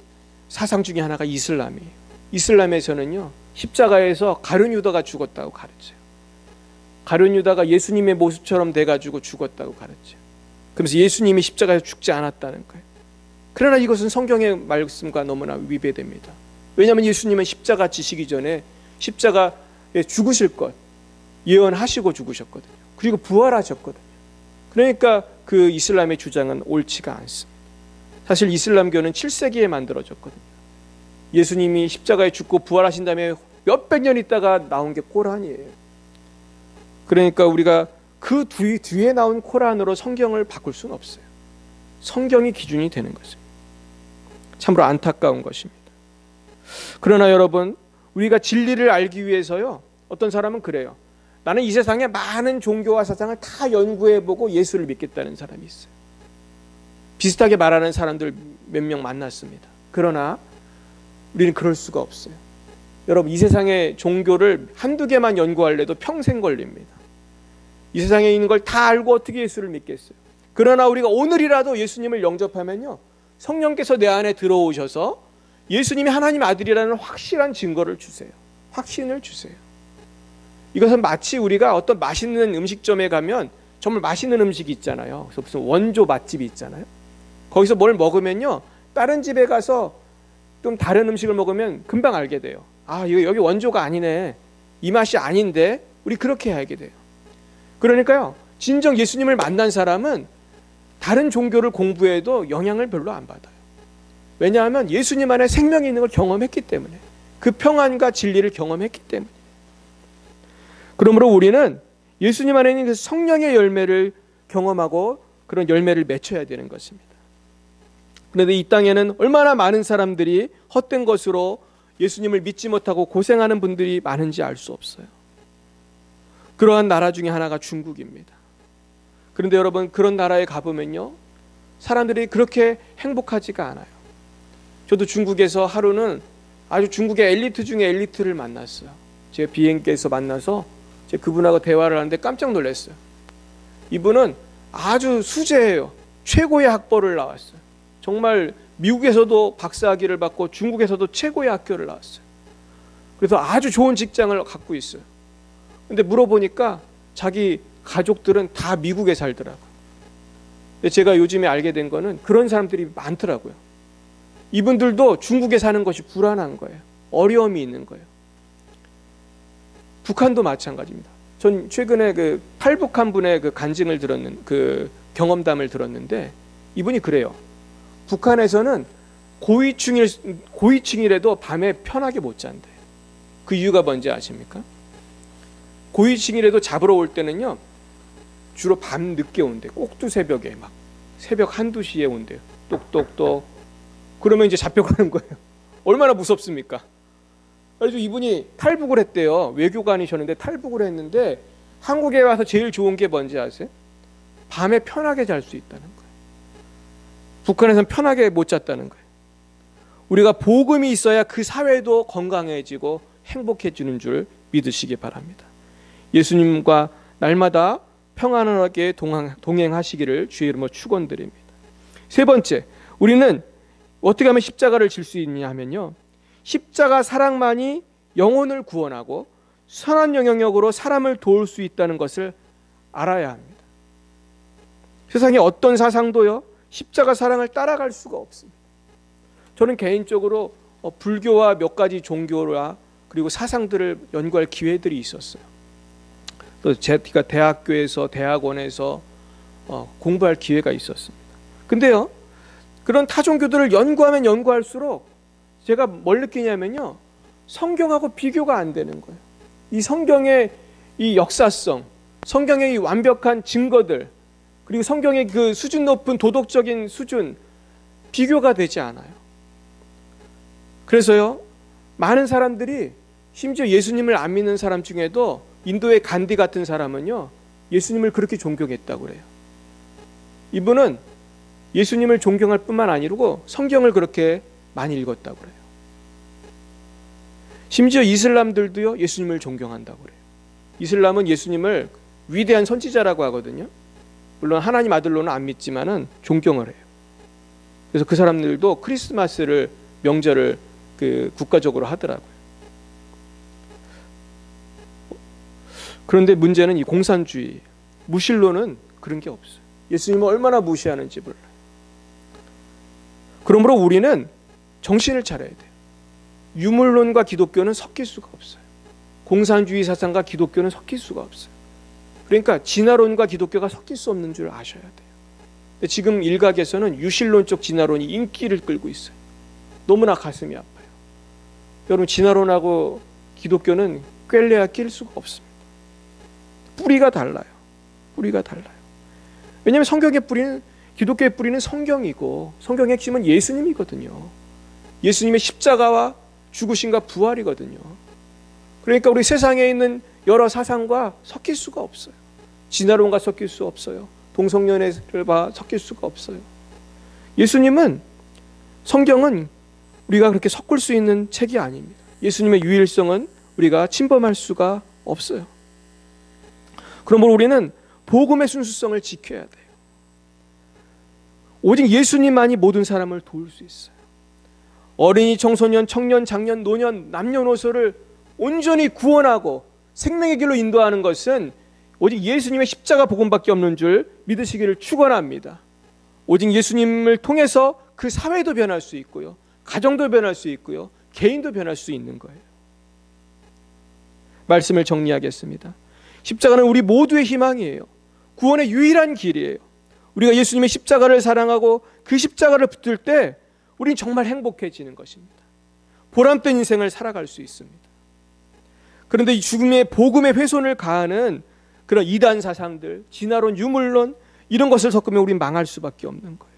사상 중에 하나가 이슬람이에요. 이슬람에서는요, 십자가에서 가룟 유다가 죽었다고 가르쳐요. 가룟 유다가 예수님의 모습처럼 돼가지고 죽었다고 가르쳐요. 그러면서 예수님이 십자가에서 죽지 않았다는 거예요. 그러나 이것은 성경의 말씀과 너무나 위배됩니다. 왜냐하면 예수님은 십자가 지시기 전에 십자가에 죽으실 것 예언하시고 죽으셨거든요. 그리고 부활하셨거든요. 그러니까 그 이슬람의 주장은 옳지가 않습니다. 사실 이슬람교는 7세기에 만들어졌거든요. 예수님이 십자가에 죽고 부활하신 다음에 몇백 년 있다가 나온 게 코란이에요. 그러니까 우리가 그 뒤에 나온 코란으로 성경을 바꿀 수는 없어요. 성경이 기준이 되는 것입니다. 참으로 안타까운 것입니다. 그러나 여러분, 우리가 진리를 알기 위해서요, 어떤 사람은 그래요. 나는 이 세상에 많은 종교와 사상을 다 연구해보고 예수를 믿겠다는 사람이 있어요. 비슷하게 말하는 사람들 몇 명 만났습니다. 그러나 우리는 그럴 수가 없어요. 여러분, 이 세상의 종교를 한두 개만 연구하려도 평생 걸립니다. 이 세상에 있는 걸 다 알고 어떻게 예수를 믿겠어요? 그러나 우리가 오늘이라도 예수님을 영접하면요, 성령께서 내 안에 들어오셔서 예수님이 하나님 아들이라는 확실한 증거를 주세요. 확신을 주세요. 이것은 마치 우리가 어떤 맛있는 음식점에 가면 정말 맛있는 음식이 있잖아요. 그래서 무슨 원조 맛집이 있잖아요. 거기서 뭘 먹으면요, 다른 집에 가서 좀 다른 음식을 먹으면 금방 알게 돼요. 이거 여기 원조가 아니네. 이 맛이 아닌데. 우리 그렇게 알게 돼요. 그러니까요, 진정 예수님을 만난 사람은 다른 종교를 공부해도 영향을 별로 안 받아요. 왜냐하면 예수님 안에 생명이 있는 걸 경험했기 때문에, 그 평안과 진리를 경험했기 때문에. 그러므로 우리는 예수님 안에 있는 그 성령의 열매를 경험하고 그런 열매를 맺혀야 되는 것입니다. 그런데 이 땅에는 얼마나 많은 사람들이 헛된 것으로 예수님을 믿지 못하고 고생하는 분들이 많은지 알 수 없어요. 그러한 나라 중에 하나가 중국입니다. 그런데 여러분, 그런 나라에 가보면요, 사람들이 그렇게 행복하지가 않아요. 저도 중국에서 하루는 아주 중국의 엘리트 중에 엘리트를 만났어요. 제가 비행기에서 만나서 제가 그분하고 대화를 하는데 깜짝 놀랐어요. 이분은 아주 수재예요. 최고의 학벌을 나왔어요. 정말 미국에서도 박사학위를 받고 중국에서도 최고의 학교를 나왔어요. 그래서 아주 좋은 직장을 갖고 있어요. 근데 물어보니까 자기 가족들은 다 미국에 살더라고요. 근데 제가 요즘에 알게 된 거는 그런 사람들이 많더라고요. 이분들도 중국에 사는 것이 불안한 거예요. 어려움이 있는 거예요. 북한도 마찬가지입니다. 전 최근에 그 탈북한 분의 그 간증을 그 경험담을 들었는데, 이분이 그래요. 북한에서는 고위층이라도 밤에 편하게 못 잔대요. 그 이유가 뭔지 아십니까? 고위층이라도 잡으러 올 때는요, 주로 밤 늦게 온대요. 꼭두 새벽에, 막 새벽 1, 2시에 온대요. 똑똑똑. 그러면 이제 잡혀가는 거예요. 얼마나 무섭습니까? 그래서 이분이 탈북을 했대요. 외교관이셨는데 탈북을 했는데 한국에 와서 제일 좋은 게 뭔지 아세요? 밤에 편하게 잘 수 있다는 거예요. 북한에서는 편하게 못 잤다는 거예요. 우리가 복음이 있어야 그 사회도 건강해지고 행복해지는 줄 믿으시기 바랍니다. 예수님과 날마다 평안하게 동행하시기를 주의 이름으로 축원드립니다. 세 번째, 우리는 어떻게 하면 십자가를 질 수 있느냐 하면요, 십자가 사랑만이 영혼을 구원하고 선한 영향력으로 사람을 도울 수 있다는 것을 알아야 합니다. 세상에 어떤 사상도요, 십자가 사랑을 따라갈 수가 없습니다. 저는 개인적으로 불교와 몇 가지 종교와 그리고 사상들을 연구할 기회들이 있었어요. 또 제가 대학교에서 대학원에서 공부할 기회가 있었습니다. 근데요, 그런 타종교들을 연구하면 연구할수록 제가 뭘 느끼냐면요, 성경하고 비교가 안 되는 거예요. 이 성경의 이 역사성, 성경의 이 완벽한 증거들, 그리고 성경의 그 수준 높은 도덕적인 수준, 비교가 되지 않아요. 그래서요, 많은 사람들이, 심지어 예수님을 안 믿는 사람 중에도 인도의 간디 같은 사람은요, 예수님을 그렇게 존경했다고 그래요. 이분은 예수님을 존경할 뿐만 아니고 성경을 그렇게 많이 읽었다고 그래요. 심지어 이슬람들도요, 예수님을 존경한다고 그래요. 이슬람은 예수님을 위대한 선지자라고 하거든요. 물론 하나님 아들로는 안 믿지만은 존경을 해요. 그래서 그 사람들도 크리스마스를, 명절을 국가적으로 하더라고요. 그런데 문제는 이 공산주의, 무신론은 그런 게 없어요. 예수님을 얼마나 무시하는지 몰라요. 그러므로 우리는 정신을 차려야 돼요. 유물론과 기독교는 섞일 수가 없어요. 공산주의 사상과 기독교는 섞일 수가 없어요. 그러니까 진화론과 기독교가 섞일 수 없는 줄 아셔야 돼요. 근데 지금 일각에서는 유신론적 진화론이 인기를 끌고 있어요. 너무나 가슴이 아파요. 여러분, 진화론하고 기독교는 꿰려야 낄 수가 없습니다. 뿌리가 달라요. 뿌리가 달라요. 왜냐하면 성경의 뿌리는, 기독교의 뿌리는 성경이고 성경의 핵심은 예수님이거든요. 예수님의 십자가와 죽으심과 부활이거든요. 그러니까 우리 세상에 있는 여러 사상과 섞일 수가 없어요. 진화론과 섞일 수 없어요. 동성연애를 섞일 수가 없어요. 예수님은, 성경은 우리가 그렇게 섞을 수 있는 책이 아닙니다. 예수님의 유일성은 우리가 침범할 수가 없어요. 그러므로 우리는 복음의 순수성을 지켜야 돼요. 오직 예수님만이 모든 사람을 도울 수 있어요. 어린이, 청소년, 청년, 장년, 노년, 남녀노소를 온전히 구원하고 생명의 길로 인도하는 것은 오직 예수님의 십자가 복음밖에 없는 줄 믿으시기를 축원합니다. 오직 예수님을 통해서 그 사회도 변할 수 있고요, 가정도 변할 수 있고요, 개인도 변할 수 있는 거예요. 말씀을 정리하겠습니다. 십자가는 우리 모두의 희망이에요. 구원의 유일한 길이에요. 우리가 예수님의 십자가를 사랑하고 그 십자가를 붙들 때 우리는 정말 행복해지는 것입니다. 보람된 인생을 살아갈 수 있습니다. 그런데 이 죽음의 복음의 훼손을 가하는 그런 이단 사상들, 진화론, 유물론, 이런 것을 섞으면 우리는 망할 수밖에 없는 거예요.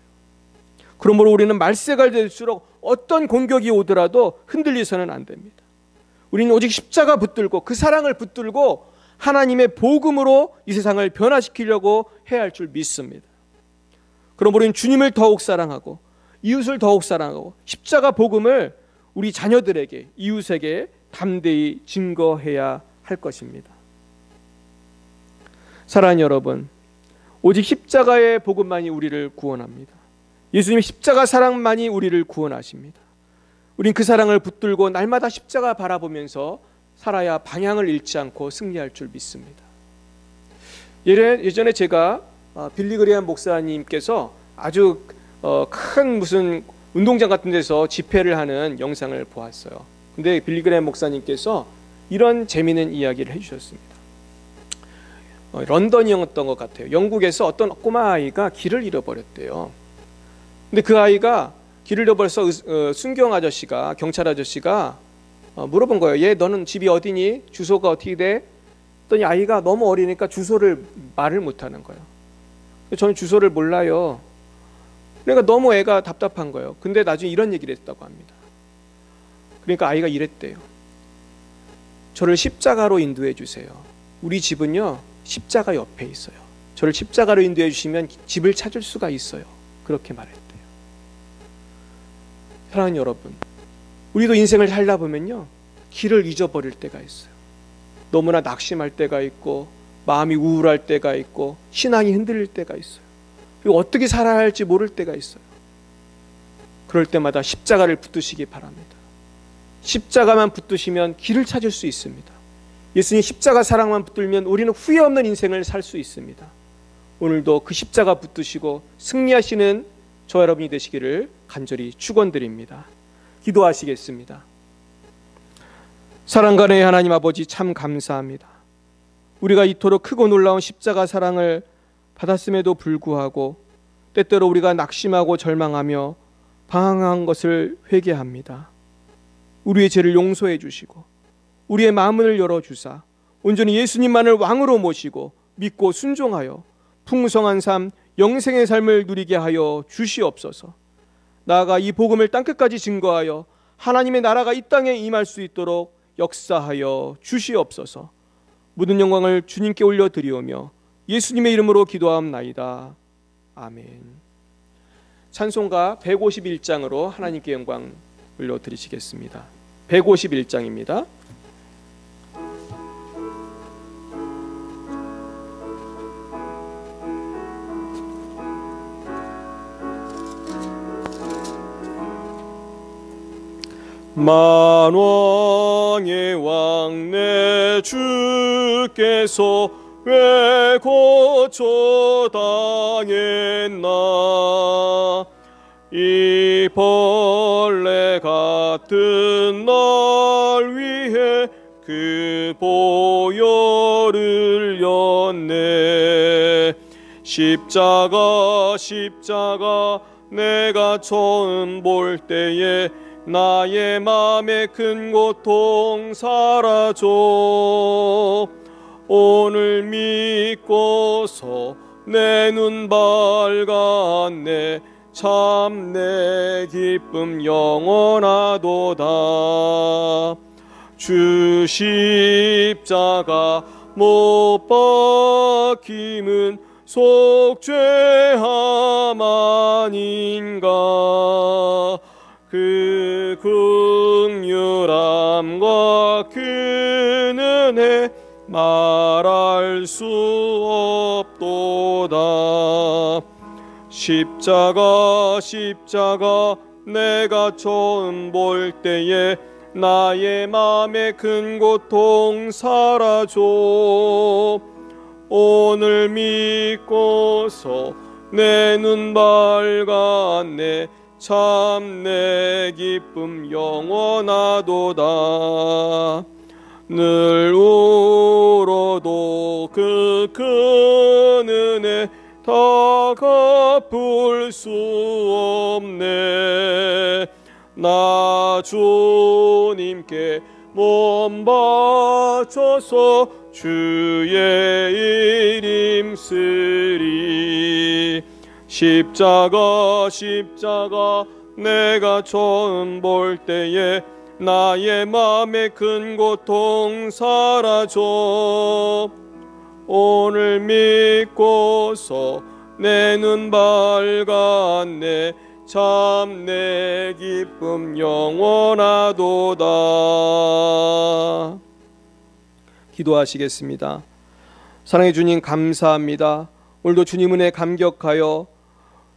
그러므로 우리는 말세가 될수록 어떤 공격이 오더라도 흔들리서는 안 됩니다. 우리는 오직 십자가 붙들고 그 사랑을 붙들고 하나님의 복음으로 이 세상을 변화시키려고 해야 할 줄 믿습니다. 그러므로 우리는 주님을 더욱 사랑하고 이웃을 더욱 사랑하고 십자가 복음을 우리 자녀들에게, 이웃에게 담대히 증거해야 할 것입니다. 사랑하는 여러분, 오직 십자가의 복음만이 우리를 구원합니다. 예수님의 십자가 사랑만이 우리를 구원하십니다. 우린 그 사랑을 붙들고 날마다 십자가 바라보면서 살아야 방향을 잃지 않고 승리할 줄 믿습니다. 예전에 제가 빌리 그레이엄 목사님께서 아주 큰 무슨 운동장 같은 데서 집회를 하는 영상을 보았어요. 근데 빌리 그레이엄 목사님께서 이런 재미있는 이야기를 해주셨습니다. 런던이었던 것 같아요. 영국에서 어떤 꼬마 아이가 길을 잃어버렸대요. 근데 그 아이가 길을 잃어버려서 순경 아저씨가, 경찰 아저씨가 물어본 거예요. 얘, 너는 집이 어디니? 주소가 어떻게 돼? 그랬더니 아이가 너무 어리니까 주소를 말을 못하는 거예요. 저는 주소를 몰라요. 그러니까 너무 애가 답답한 거예요. 근데 나중에 이런 얘기를 했다고 합니다. 그러니까 아이가 이랬대요. 저를 십자가로 인도해 주세요. 우리 집은요, 십자가 옆에 있어요. 저를 십자가로 인도해 주시면 집을 찾을 수가 있어요. 그렇게 말했대요. 사랑하는 여러분, 우리도 인생을 살다 보면요, 길을 잊어버릴 때가 있어요. 너무나 낙심할 때가 있고, 마음이 우울할 때가 있고, 신앙이 흔들릴 때가 있어요. 그리고 어떻게 살아야 할지 모를 때가 있어요. 그럴 때마다 십자가를 붙드시기 바랍니다. 십자가만 붙드시면 길을 찾을 수 있습니다. 예수님 십자가 사랑만 붙들면 우리는 후회 없는 인생을 살 수 있습니다. 오늘도 그 십자가 붙드시고 승리하시는 저와 여러분이 되시기를 간절히 축원드립니다. 기도하시겠습니다. 사랑가의 하나님 아버지, 참 감사합니다. 우리가 이토록 크고 놀라운 십자가 사랑을 받았음에도 불구하고 때때로 우리가 낙심하고 절망하며 방황한 것을 회개합니다. 우리의 죄를 용서해 주시고 우리의 마음을 열어주사 온전히 예수님만을 왕으로 모시고 믿고 순종하여 풍성한 삶, 영생의 삶을 누리게 하여 주시옵소서. 나아가 이 복음을 땅끝까지 증거하여 하나님의 나라가 이 땅에 임할 수 있도록 역사하여 주시옵소서. 모든 영광을 주님께 올려드리오며 예수님의 이름으로 기도하옵나이다. 아멘. 찬송가 151장으로 하나님께 영광 올려드리시겠습니다. 151장입니다. 만왕의 왕 내 주께서 왜 고초당했나. 이 벌레 같은 날 위해 그 보혈을 였네. 십자가 십자가 내가 처음 볼 때에 나의 맘의 큰 고통 사라져. 오늘 믿고서 내 눈 밝았네. 참 내 기쁨 영원하도다. 주 십자가 못 박힘은 속죄함 아닌가. 그 긍휼함과 그 은혜 말할 수 없도다. 십자가 십자가 내가 처음 볼 때에 나의 맘의 큰 고통 사라져. 오늘 믿고서 내 눈 밝았네. 참 내 기쁨 영원하도다. 늘 울어도 그 큰 은혜 다 갚을 수 없네. 나 주님께 몸 바쳐서 주의 이름 쓰리. 십자가 십자가 내가 처음 볼 때에 나의 맘의 큰 고통 사라져. 오늘 믿고서 내 눈 밝았네. 참 내 기쁨 영원하도다. 기도하시겠습니다. 사랑해 주님 감사합니다. 오늘도 주님 은혜 감격하여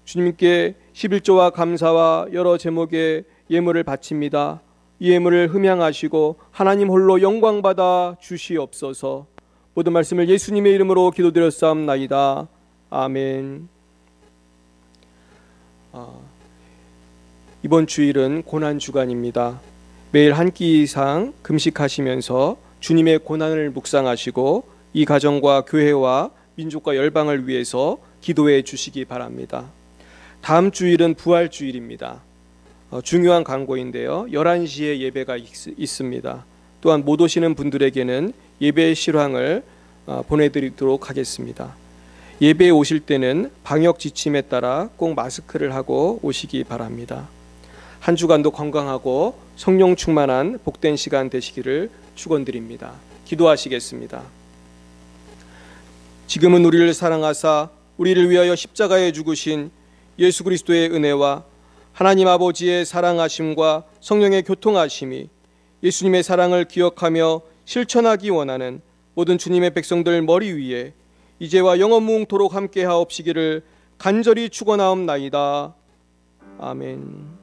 주님께 11조와 감사와 여러 제목의 예물을 바칩니다. 이 예물을 흠양하시고 하나님 홀로 영광받아 주시옵소서. 모든 말씀을 예수님의 이름으로 기도드렸사옵나이다. 아멘. 이번 주일은 고난주간입니다. 매일 한 끼 이상 금식하시면서 주님의 고난을 묵상하시고 이 가정과 교회와 민족과 열방을 위해서 기도해 주시기 바랍니다. 다음 주일은 부활주일입니다. 중요한 광고인데요. 11시에 예배가 있습니다. 또한 못 오시는 분들에게는 예배 실황을 보내드리도록 하겠습니다. 예배에 오실 때는 방역 지침에 따라 꼭 마스크를 하고 오시기 바랍니다. 한 주간도 건강하고 성령 충만한 복된 시간 되시기를 축원드립니다. 기도하시겠습니다. 지금은 우리를 사랑하사 우리를 위하여 십자가에 죽으신 예수 그리스도의 은혜와 하나님 아버지의 사랑하심과 성령의 교통하심이 예수님의 사랑을 기억하며 실천하기 원하는 모든 주님의 백성들 머리 위에 이제와 영원무궁토록 함께하옵시기를 간절히 축원하옵나이다. 아멘.